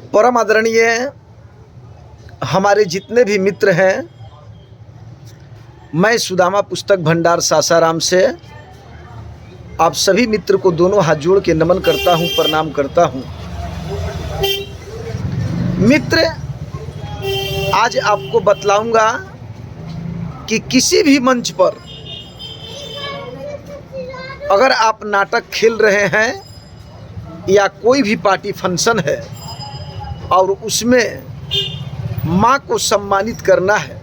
परम आदरणीय हमारे जितने भी मित्र हैं, मैं सुदामा पुस्तक भंडार सासाराम से आप सभी मित्र को दोनों हाथ जोड़ के नमन करता हूं, प्रणाम करता हूं। मित्र, आज आपको बतलाऊंगा कि किसी भी मंच पर अगर आप नाटक खेल रहे हैं या कोई भी पार्टी फंक्शन है और उसमें माँ को सम्मानित करना है,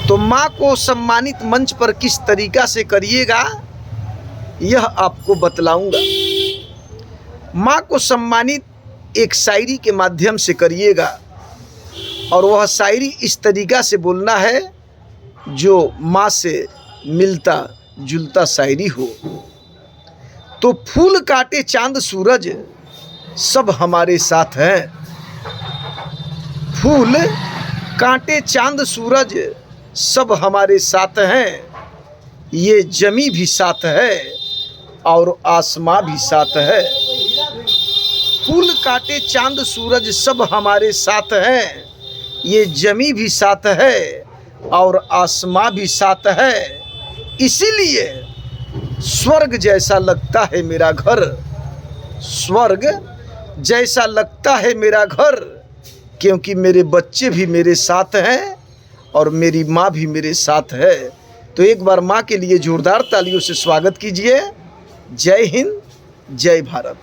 तो माँ को सम्मानित मंच पर किस तरीक़ा से करिएगा यह आपको बतलाऊंगा। माँ को सम्मानित एक शायरी के माध्यम से करिएगा और वह शायरी इस तरीक़ा से बोलना है जो माँ से मिलता जुलता शायरी हो। तो फूल काटे चांद सूरज सब हमारे साथ हैं, फूल काटे चांद सूरज सब हमारे साथ हैं, ये जमी भी साथ है और आसमां भी साथ है। फूल काटे चांद सूरज सब हमारे साथ हैं, ये जमी भी साथ है और आसमां भी साथ है। इसीलिए स्वर्ग जैसा लगता है मेरा घर, स्वर्ग जैसा लगता है मेरा घर, क्योंकि मेरे बच्चे भी मेरे साथ हैं और मेरी माँ भी मेरे साथ है। तो एक बार माँ के लिए जोरदार तालियों से स्वागत कीजिए। जय हिंद, जय भारत।